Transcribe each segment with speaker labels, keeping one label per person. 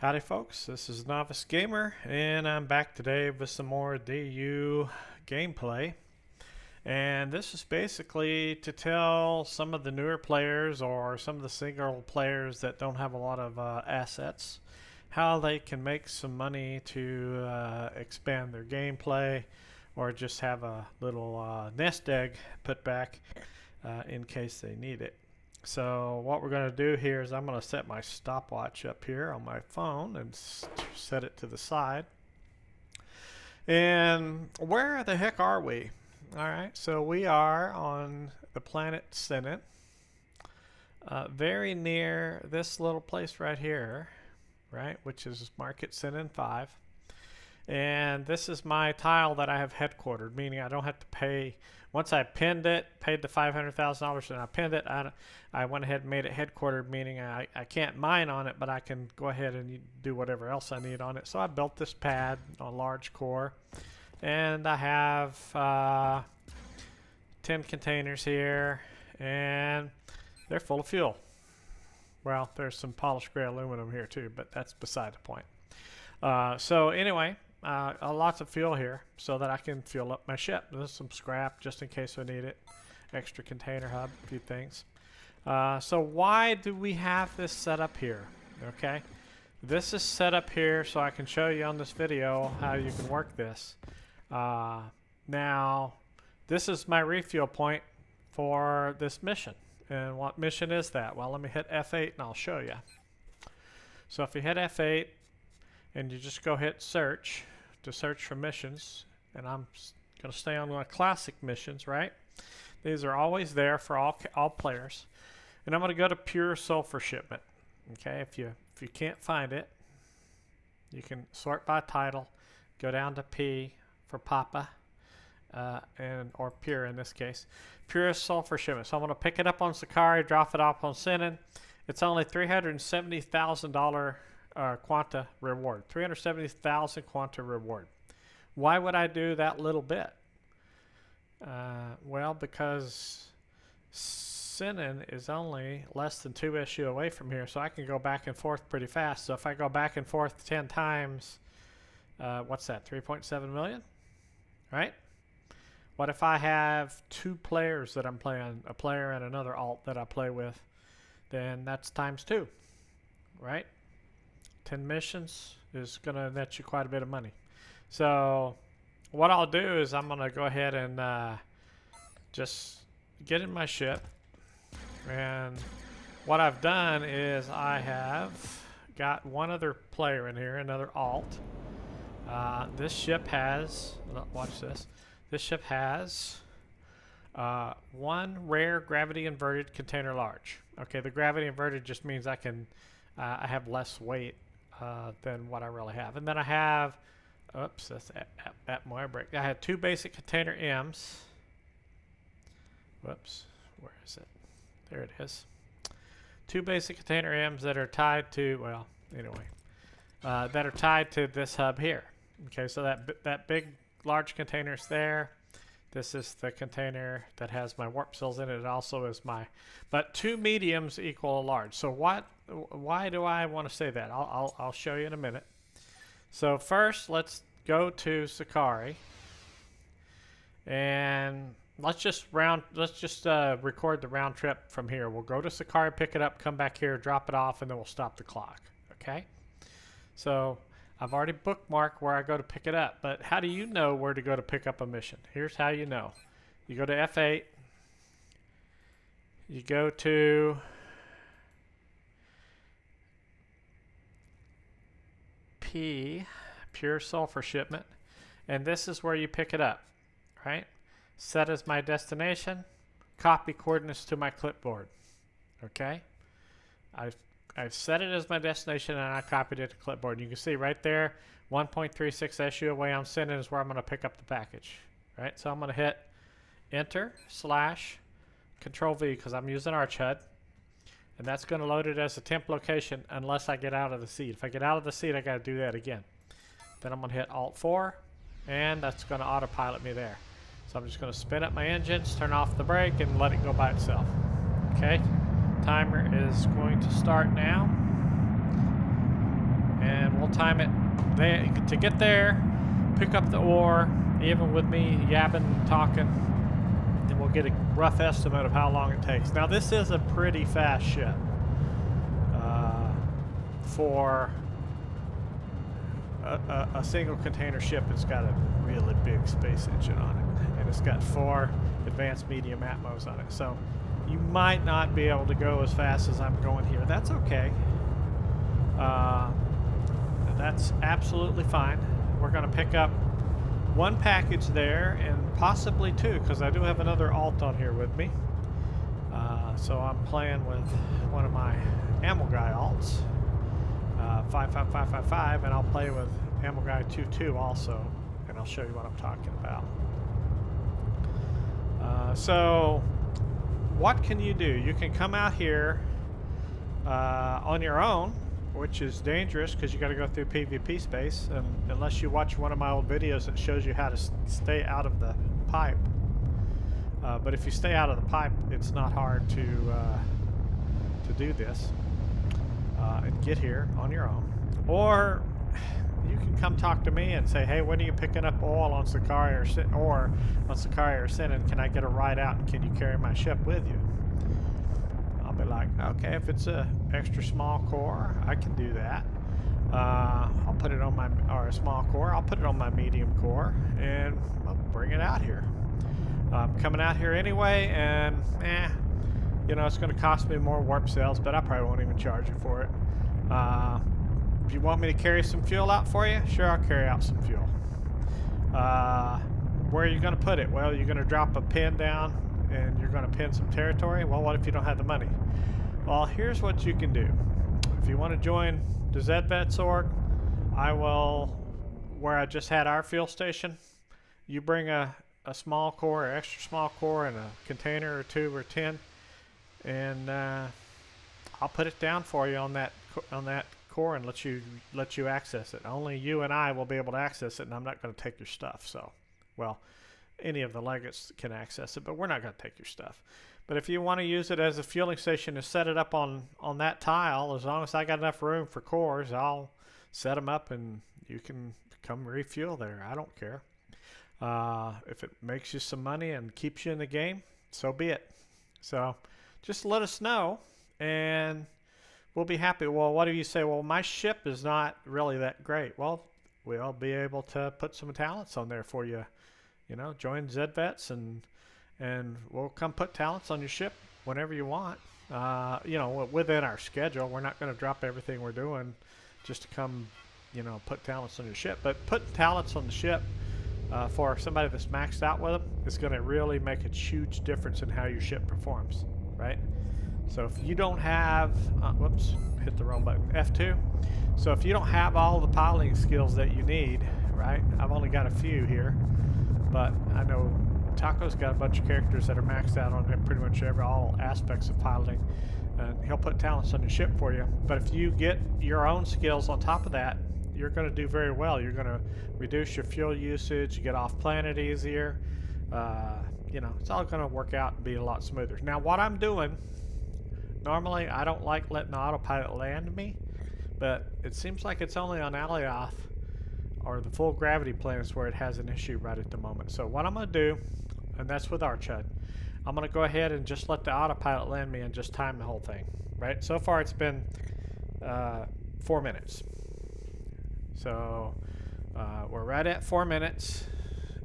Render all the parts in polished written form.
Speaker 1: Howdy folks, this is Novice Gamer and I'm back today with some more DU gameplay. And this is basically to tell some of the newer players or some of the single players that don't have a lot of assets how they can make some money to expand their gameplay or just have a little nest egg put back in case they need it. So what we're going to do here is I'm going to set my stopwatch up here on my phone and set it to the side. And where the heck are we? Alright, so we are on the planet Sinnen, very near this little place right here, right, which is Market Sinnen 5. And this is my tile that I have headquartered, meaning I don't have to pay. Once I pinned it, paid the $500,000 and I pinned it, I went ahead and made it headquartered, meaning I can't mine on it, but I can go ahead and do whatever else I need on it. So I built this pad on large core, and I have 10 containers here, and they're full of fuel. Well, there's some polished gray aluminum here too, but that's beside the point. So anyway, lots of fuel here so that I can fuel up my ship. There's some scrap just in case I need it. Extra container hub, a few things. So why do we have this set up here? Okay, this is set up here so I can show you on this video how you can work this. Now, this is my refuel point for this mission. And what mission is that? Well, let me hit F8 and I'll show you. So if you hit F8 and you just go hit search to search for missions, and I'm going to stay on my classic missions, right? These are always there for all players. And I'm going to go to pure sulfur shipment. Okay, if you can't find it, you can sort by title, go down to P for Papa, or pure in this case, pure sulfur shipment. So I'm going to pick it up on Siccari, drop it off on Sinnen. It's only $370,000 quanta reward. 370,000 quanta reward. Why would I do that little bit? Well, because Sinnen is only less than 2 SU away from here, so I can go back and forth pretty fast. So if I go back and forth 10 times, what's that, 3.7 million? Right? What if I have 2 players that I'm playing, a player and another alt that I play with? Then that's times 2, right? 10 missions is going to net you quite a bit of money. So what I'll do is I'm going to go ahead and just get in my ship. And what I've done is I have got one other player in here, another alt. This ship has, watch this, this ship has one rare gravity inverted container large. Okay, the gravity inverted just means I can, I have less weight than what I really have. And then I have, oops, that's at my break. I had 2 basic container M's. Whoops, where is it? There it is. 2 basic container M's that are tied to, well, anyway, that are tied to this hub here. Okay, so that big, large container is there. This is the container that has my warp cells in it. It also is my, but 2 mediums equal a large. So why do I want to say that? I'll show you in a minute. So first, let's go to Siccari, and let's just record the round trip from here. We'll go to Siccari, pick it up, come back here, drop it off, and then we'll stop the clock. Okay? So I've already bookmarked where I go to pick it up, but how do you know where to go to pick up a mission? Here's how you know. You go to F8, you go to P, pure sulfur shipment, and this is where you pick it up, right? Set as my destination, copy coordinates to my clipboard. Okay? I've set it as my destination and I copied it to clipboard. You can see right there, 1.36 SU away on Sinnen is where I'm going to pick up the package. Right? So I'm going to hit Enter / Control V because I'm using Arch HUD. And that's going to load it as a temp location unless I get out of the seat. If I get out of the seat, I got to do that again. Then I'm going to hit Alt 4 and that's going to autopilot me there. So I'm just going to spin up my engines, turn off the brake, and let it go by itself. Okay? Timer is going to start now. And we'll time it to get there, pick up the ore, even with me yapping and talking, and we'll get a rough estimate of how long it takes. Now this is a pretty fast ship. For a single container ship, it's got a really big space engine on it, and it's got 4 advanced medium atmos on it, so you might not be able to go as fast as I'm going here. That's okay. That's absolutely fine. We're going to pick up 1 package there, and possibly 2, because I do have another alt on here with me. So I'm playing with one of my ammo guy alts, 55555, and I'll play with ammo guy 22 also, and I'll show you what I'm talking about. So what can you do? You can come out here on your own, which is dangerous because you got to go through PvP space, unless you watch one of my old videos that shows you how to stay out of the pipe. But if you stay out of the pipe, it's not hard to do this and get here on your own. Or you can come talk to me and say, hey, when are you picking up oil on Siccari or on Siccari or Sinnen? Can I get a ride out, and can you carry my ship with you? I'll be like, okay, if it's a extra small core, I can do that. I'll put it on my, or a small core, I'll put it on my medium core, and I'll bring it out here. I'm coming out here anyway, and you know, it's going to cost me more warp cells, but I probably won't even charge you for it. If you want me to carry some fuel out for you, sure, I'll carry out some fuel. Where are you going to put it? Well, you're going to drop a pin down and you're going to pin some territory. Well, what if you don't have the money? Well, here's what you can do. If you want to join the ZVets org, I will, where I just had our fuel station, you bring a small core, or extra small core, and a container or 2 or 10, and I'll put it down for you on that core and let you access it. Only you and I will be able to access it, and I'm not going to take your stuff. So, well, any of the legates can access it, but we're not going to take your stuff. But if you want to use it as a fueling station and set it up on that tile, as long as I got enough room for cores, I'll set them up and you can come refuel there. I don't care. If it makes you some money and keeps you in the game, so be it. So just let us know and we'll be happy. Well, what do you say? Well, my ship is not really that great. Well, we'll be able to put some talents on there for you. You know, join ZVets and we'll come put talents on your ship whenever you want. You know, within our schedule. We're not going to drop everything we're doing just to come, you know, put talents on your ship. But putting talents on the ship for somebody that's maxed out with them is going to really make a huge difference in how your ship performs, right? So if you don't have, whoops, hit the wrong button, F2. So if you don't have all the piloting skills that you need, right? I've only got a few here, but I know Taco's got a bunch of characters that are maxed out on pretty much all aspects of piloting, and he'll put talents on your ship for you. But if you get your own skills on top of that, you're going to do very well. You're going to reduce your fuel usage, you get off planet easier. You know, it's all going to work out and be a lot smoother. Now, what I'm doing, normally I don't like letting the autopilot land me, but it seems like it's only on Alioth or the full gravity planets where it has an issue right at the moment. So what I'm going to do, and that's with Archud, I'm going to go ahead and just let the autopilot land me and just time the whole thing, right? So far it's been 4 minutes. So we're right at 4 minutes,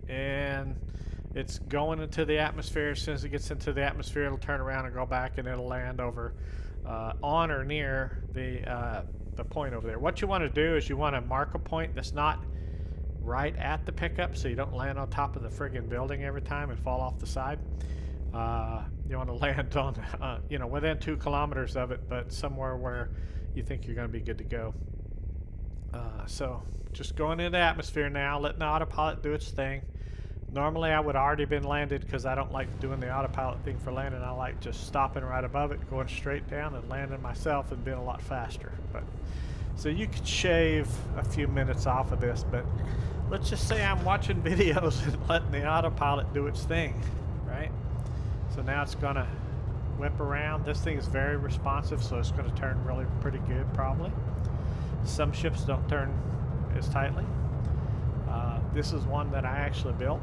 Speaker 1: and it's going into the atmosphere. As soon as it gets into the atmosphere, it'll turn around and go back, and it'll land over on or near the point over there. What you want to do is you want to mark a point that's not right at the pickup, so you don't land on top of the friggin' building every time and fall off the side. You want to land on, you know, within 2 kilometers of it, but somewhere where you think you're going to be good to go. So just going into the atmosphere now, letting the autopilot do its thing. Normally I would already been landed because I don't like doing the autopilot thing for landing. I like just stopping right above it, going straight down and landing myself and being a lot faster. But so you could shave a few minutes off of this, but let's just say I'm watching videos and letting the autopilot do its thing, right? So now it's gonna whip around. This thing is very responsive, so it's gonna turn really pretty good probably. Some ships don't turn as tightly. This is one that I actually built.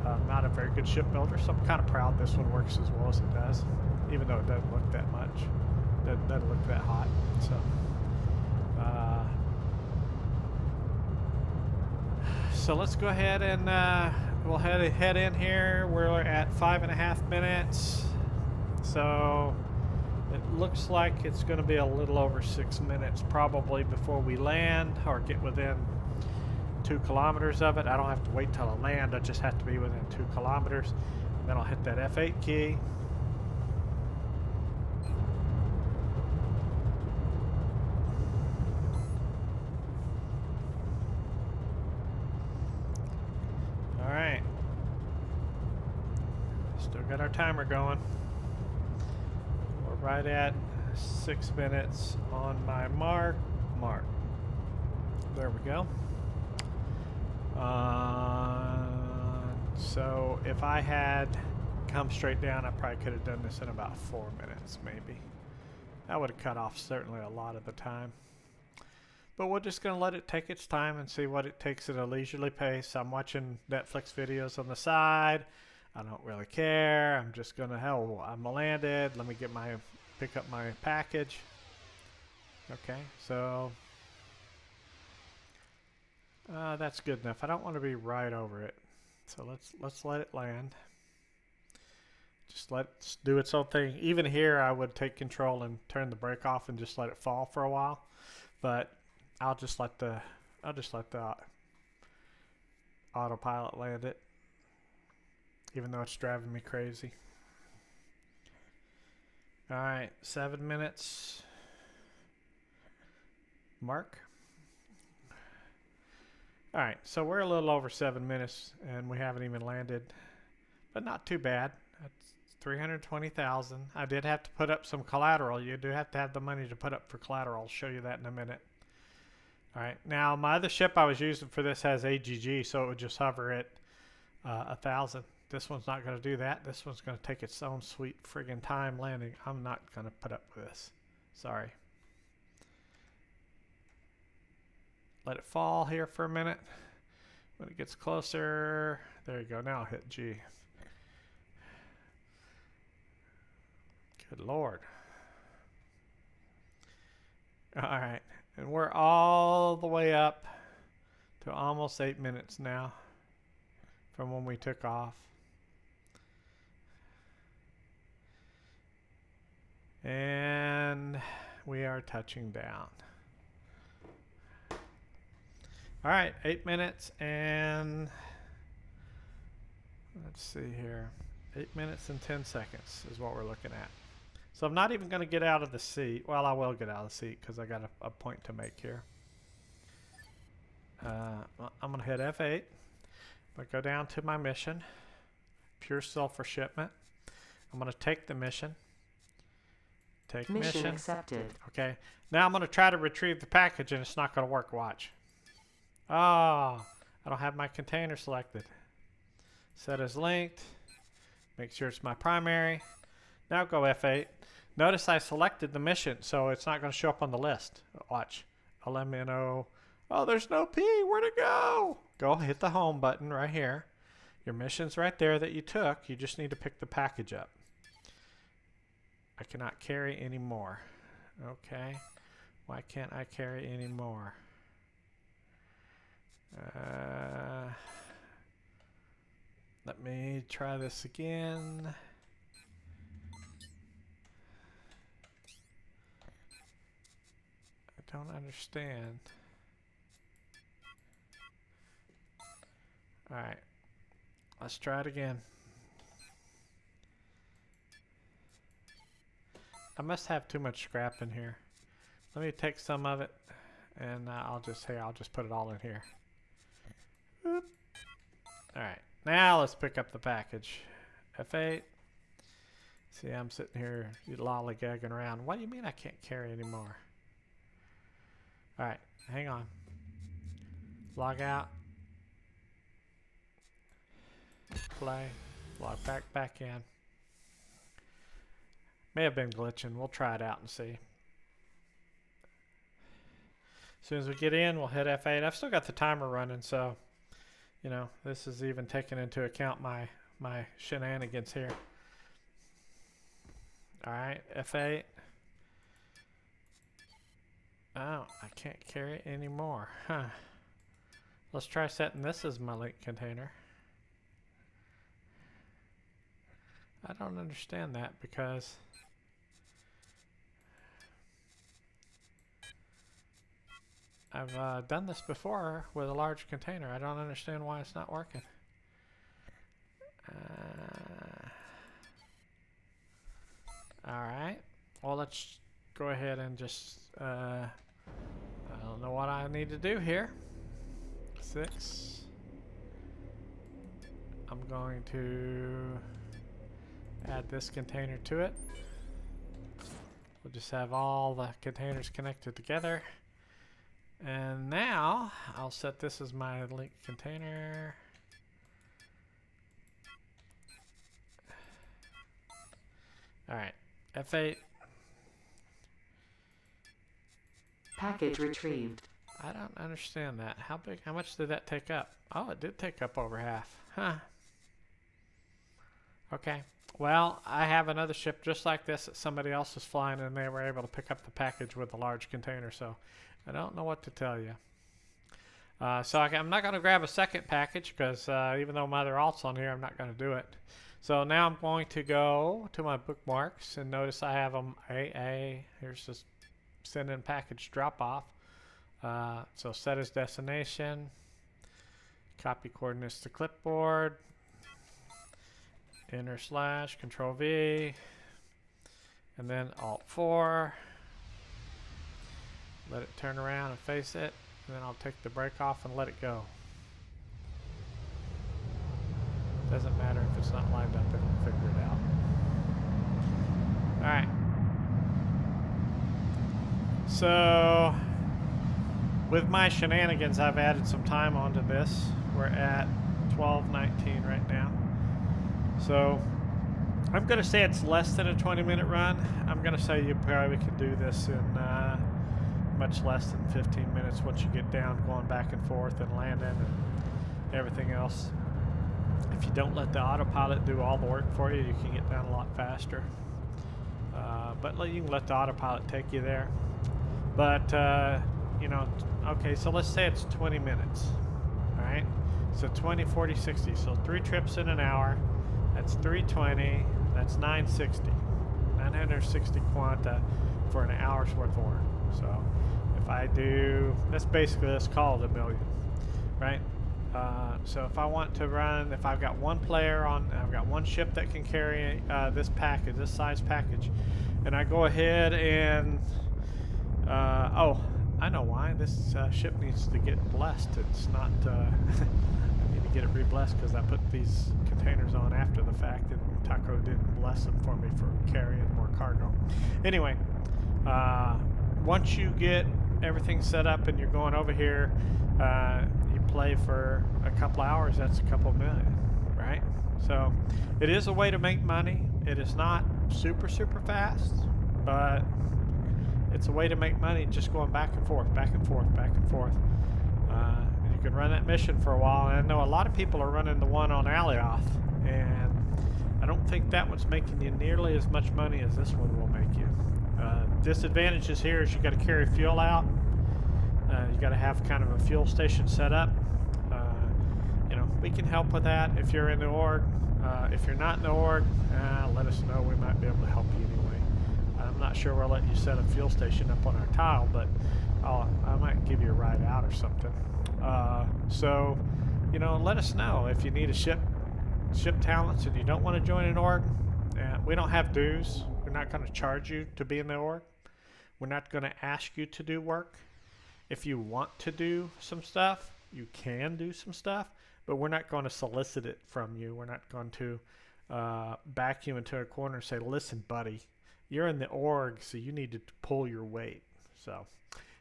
Speaker 1: I'm not a very good shipbuilder, so I'm kind of proud this one works as well as it does, even though it doesn't look that much. It doesn't look that hot. So let's go ahead and we'll head in here. We're at 5.5 minutes. So it looks like it's going to be a little over 6 minutes probably before we land or get within 2 kilometers of it. I don't have to wait till I land. I just have to be within 2 kilometers. Then I'll hit that F8 key. All right. Still got our timer going. We're right at 6 minutes on my mark. There we go. So if I had come straight down, I probably could have done this in about 4 minutes, maybe. That would have cut off certainly a lot of the time. But we're just going to let it take its time and see what it takes at a leisurely pace. I'm watching Netflix videos on the side. I don't really care. I'm just going to, hell, I'm landed. Let me pick up my package. Okay, so that's good enough. I don't want to be right over it. So let's let it land. Just let it do its own thing. Even here, I would take control and turn the brake off and just let it fall for a while. But I'll just let the autopilot land it, even though it's driving me crazy. All right, 7 minutes. Mark. All right, so we're a little over 7 minutes, and we haven't even landed, but not too bad. That's 320,000. I did have to put up some collateral. You do have to have the money to put up for collateral. I'll show you that in a minute. All right, now my other ship I was using for this has AGG, so it would just hover at 1,000. This one's not going to do that. This one's going to take its own sweet friggin' time landing. I'm not going to put up with this. Sorry. Let it fall here for a minute. When it gets closer, there you go. Now I'll hit G. Good Lord. All right, and we're all the way up to almost 8 minutes now from when we took off. And we are touching down. All right, 8 minutes and let's see here. 8 minutes and 10 seconds is what we're looking at. So I'm not even going to get out of the seat. Well, I will get out of the seat because I got a point to make here. I'm going to hit F8. I go down to my mission, pure sulfur shipment. I'm going to take the mission. Take mission
Speaker 2: accepted.
Speaker 1: Okay. Now I'm going to try to retrieve the package and it's not going to work. Watch. Oh, I don't have my container selected. Set as linked. Make sure it's my primary. Now go F8. Notice I selected the mission, so it's not going to show up on the list. Watch. LMNO. Oh, there's no P. Where'd it go? Go hit the home button right here. Your mission's right there that you took. You just need to pick the package up. I cannot carry any more. Okay. Why can't I carry any more? Let me try this again. I don't understand. All right. Let's try it again. I must have too much scrap in here. Let me take some of it and I'll just put it all in here. Oop. All right, now let's pick up the package. F8. See, I'm sitting here lollygagging around. What do you mean I can't carry anymore? All right, hang on. Log out. Play. Log back in. May have been glitching. We'll try it out and see. As soon as we get in, we'll hit F8. I've still got the timer running, so you know, this is even taking into account my shenanigans here. All right, F8. Oh, I can't carry it anymore. Huh. Let's try setting this as my link container. I don't understand that because I've done this before with a large container. I don't understand why it's not working. Alright. Well, let's go ahead and just, I don't know what I need to do here. 6. I'm going to add this container to it. We'll just have all the containers connected together. And now I'll set this as my link container. All right, F8.
Speaker 2: Package retrieved.
Speaker 1: I don't understand that. How much did that take up? Oh, it did take up over half. Huh. Okay. Well, I have another ship just like this that somebody else is flying, and they were able to pick up the package with a large container, so I don't know what to tell you. So I'm not going to grab a second package because even though my other alt's on here, I'm not going to do it. So now I'm going to go to my bookmarks and notice I have them AA. Here's this Sinnen package drop off. So set as destination, copy coordinates to clipboard, enter / Control V, and then Alt 4. Let it turn around and face it, and then I'll take the brake off and let it go. Doesn't matter if it's not lined up, it'll figure it out. Alright. So, with my shenanigans, I've added some time onto this. We're at 12:19 right now. So, I'm going to say it's less than a 20-minute run. I'm going to say you probably can do this in much less than 15 minutes once you get down going back and forth and landing and everything else. If you don't let the autopilot do all the work for you, you can get down a lot faster. But you can let the autopilot take you there. But, you know, okay, so let's say it's 20 minutes. All right? So 20, 40, 60. So 3 trips in an hour. That's 320. That's 960. 960 quanta for an hour's worth of work. So if I do, that's basically, let's call it $1 million, right? So if I want to run, if I've got one player on, I've got one ship that can carry this package, this size package, and I go ahead and, oh, I know why. This ship needs to get blessed. It's not, I need to get it re-blessed because I put these containers on after the fact and Taco didn't bless them for me for carrying more cargo. Anyway, once you get everything set up and you're going over here, you play for a couple hours, that's a couple million, right? So it is a way to make money. It is not super fast, but it's a way to make money just going back and forth, back and forth, back and forth. And you can run that mission for a while. And I know a lot of people are running the one on Alioth, and I don't think that one's making you nearly as much money as this one will make you. Disadvantages here is you got to carry fuel out. You got to have kind of a fuel station set up. You know, we can help with that if you're in the org. If you're not in the org, let us know. We might be able to help you anyway. I'm not sure we'll let you set a fuel station up on our tile, but I might give you a ride out or something. So, you know, let us know if you need a ship talents and you don't want to join an org. We don't have dues. We're not going to charge you to be in the org. We're not going to ask you to do work. If you want to do some stuff, you can do some stuff, but we're not going to solicit it from you. We're not going to back you into a corner and say, listen, buddy, you're in the org, so you need to pull your weight. So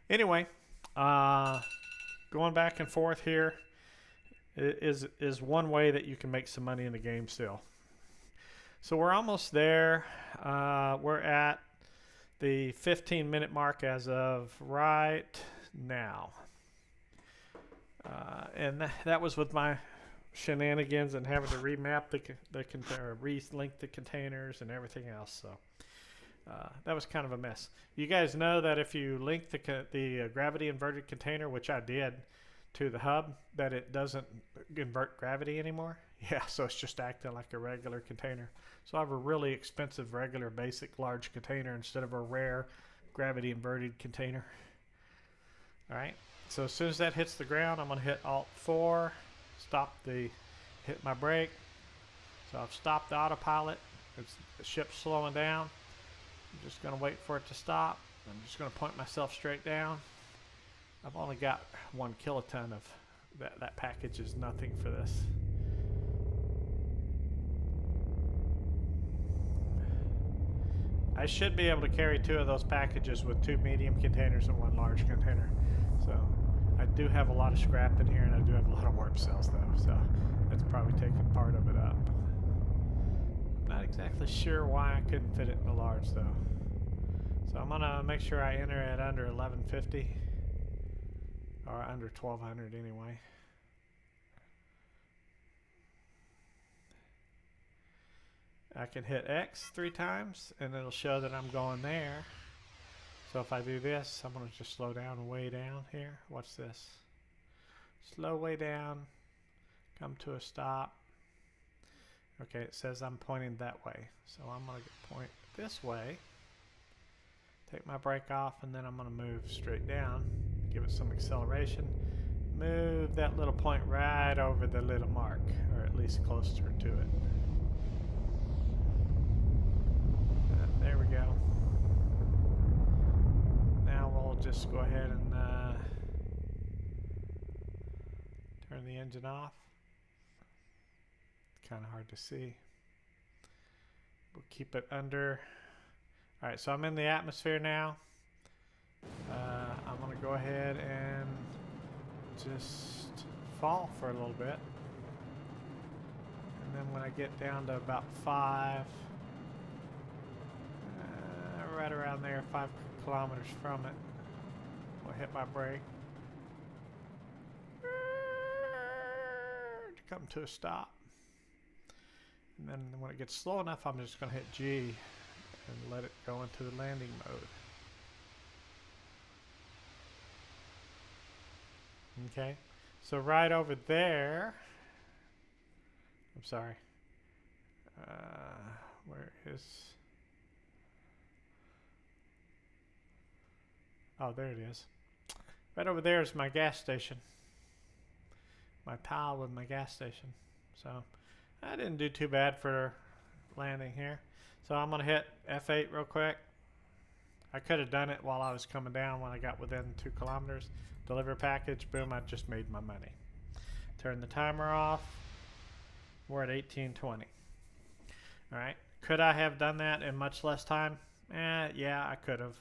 Speaker 1: anyway, going back and forth here is one way that you can make some money in the game still. So we're almost there. We're at the 15-minute mark as of right now. And that was with my shenanigans and having to remap the container, relink the containers and everything else. So that was kind of a mess. You guys know that if you link the gravity inverted container, which I did, to the hub, that it doesn't invert gravity anymore. Yeah, so it's just acting like a regular container. So I have a really expensive regular basic large container instead of a rare gravity inverted container. All right, so as soon as that hits the ground, I'm going to hit Alt 4, hit my brake. So I've stopped the autopilot. The ship's slowing down. I'm just going to wait for it to stop. I'm just going to point myself straight down. I've only got 1 kiloton of that package is nothing for this. I should be able to carry 2 of those packages with 2 medium containers and 1 large container. So I do have a lot of scrap in here, and I do have a lot of warp cells though, so that's probably taking part of it up. I'm not exactly sure why I couldn't fit it in the large though. So I'm gonna make sure I enter it under 1150. Or under 1200 anyway. I can hit X 3 times and it'll show that I'm going there. So if I do this, I'm going to just slow down way down here. Watch this. Slow way down. Come to a stop. Okay, it says I'm pointing that way. So I'm going to point this way. Take my brake off, and then I'm going to move straight down. Give it some acceleration. Move that little point right over the little mark, or at least closer to it. There we go. Now we'll just go ahead and turn the engine off. Kind of hard to see. We'll keep it under. Alright, so I'm in the atmosphere now. I'm going to go ahead and just fall for a little bit. And then when I get down to about 5, right around there, 5 kilometers from it, we'll hit my brake. To come to a stop. And then when it gets slow enough, I'm just going to hit G and let it go into the landing mode. Okay, so right over there, I'm sorry, where is, oh, there it is. Right over there is my gas station, my tile with my gas station. So I didn't do too bad for landing here. So I'm going to hit F8 real quick. I could have done it while I was coming down when I got within 2 kilometers. Deliver package, boom, I just made my money. Turn the timer off. We're at 18:20. Alright, could I have done that in much less time? Yeah, I could have.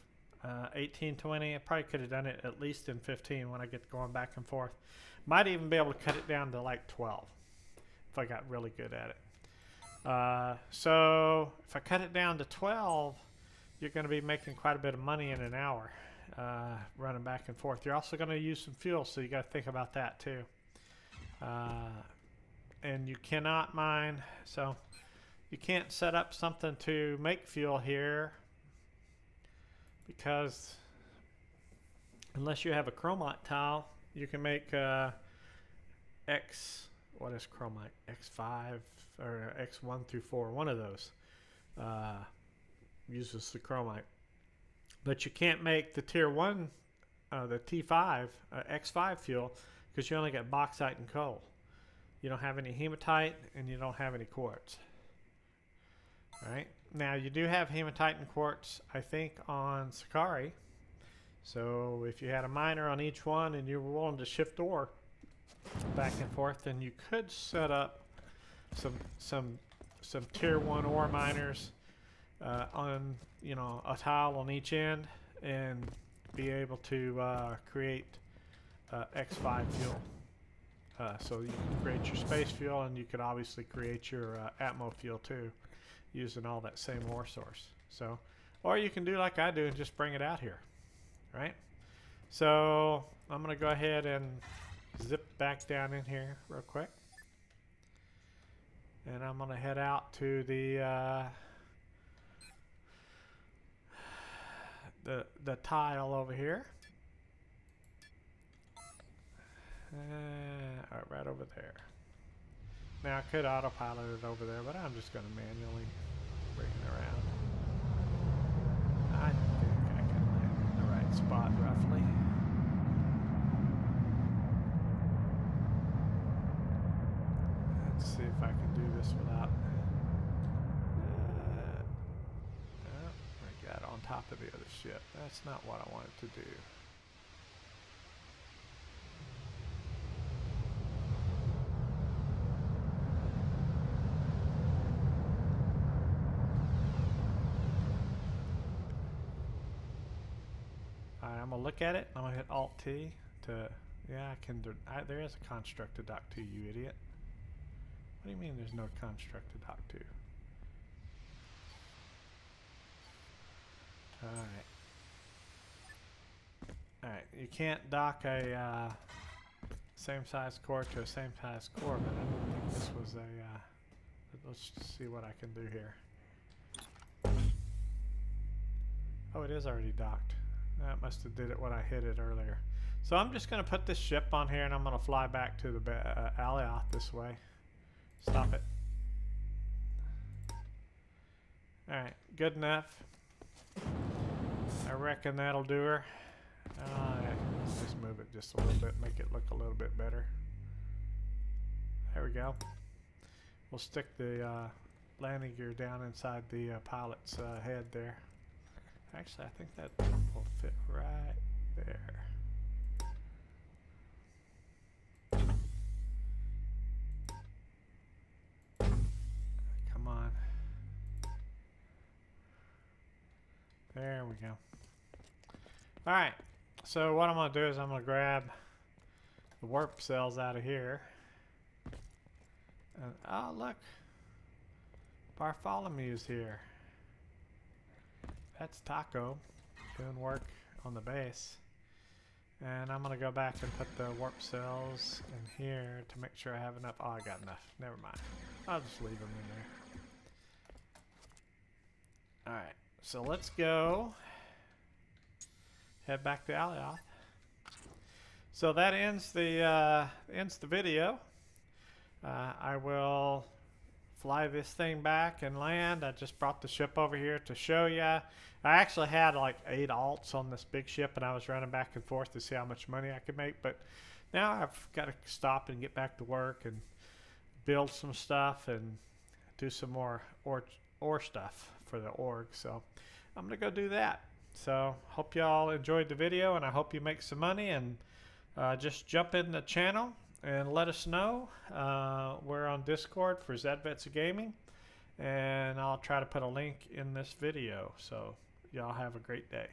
Speaker 1: 18:20, I probably could have done it at least in 15 when I get going back and forth. Might even be able to cut it down to like 12 if I got really good at it. So if I cut it down to 12, you're going to be making quite a bit of money in an hour. Running back and forth. You're also going to use some fuel, so you got to think about that too. And you cannot mine, so you can't set up something to make fuel here because unless you have a chromite tile, you can make what is chromite? X5 or X1 through 4, one of those uses the chromite. But you can't make the tier 1, the T5, X5 fuel because you only got bauxite and coal. You don't have any hematite and you don't have any quartz. All right. Now you do have hematite and quartz, I think, on Siccari. So if you had a miner on each one and you were willing to shift ore back and forth, then you could set up some tier 1 ore miners on, you know, a tile on each end and be able to create X5 fuel. So you can create your space fuel, and you could obviously create your Atmo fuel too, using all that same ore source. So, or you can do like I do and just bring it out here, right? So I'm going to go ahead and zip back down in here real quick. And I'm going to head out to the tile over here. Right over there. Now I could autopilot it over there, but I'm just going to manually bring it around. I think I can land in the right spot roughly. Let's see if I can do this without bring that on top of the other ship. That's not what I wanted to do. Alright, I'm gonna look at it. I'm gonna hit Alt T to, yeah, I can. There is a constructed dock 2, you idiot. What do you mean there's no constructed dock 2? Alright. Alright, you can't dock a same size core to a same size core, but I didn't think this was a. Let's see what I can do here. Oh, it is already docked. That must have did it when I hit it earlier. So I'm just going to put this ship on here and I'm going to fly back to the Alioth this way. Stop it. Alright, good enough. I reckon that'll do her. Let's just move it just a little bit, make it look a little bit better. There we go. We'll stick the landing gear down inside the pilot's head there. Actually, I think that will fit right there. Come on. There we go. Alright, so what I'm going to do is I'm going to grab the warp cells out of here. And, oh, look. Bartholomew's here. That's Taco doing work on the base. And I'm going to go back and put the warp cells in here to make sure I have enough. Oh, I got enough. Never mind. I'll just leave them in there. Alright, so let's go. Head back to Alioth. So that ends the video. I will fly this thing back and land. I just brought the ship over here to show you. I actually had like 8 alts on this big ship and I was running back and forth to see how much money I could make, but now I've got to stop and get back to work and build some stuff and do some more ore stuff for the org. So I'm gonna go do that. So hope y'all enjoyed the video and I hope you make some money, and just jump in the channel and let us know. We're on Discord for ZVets Gaming, and I'll try to put a link in this video. So y'all have a great day.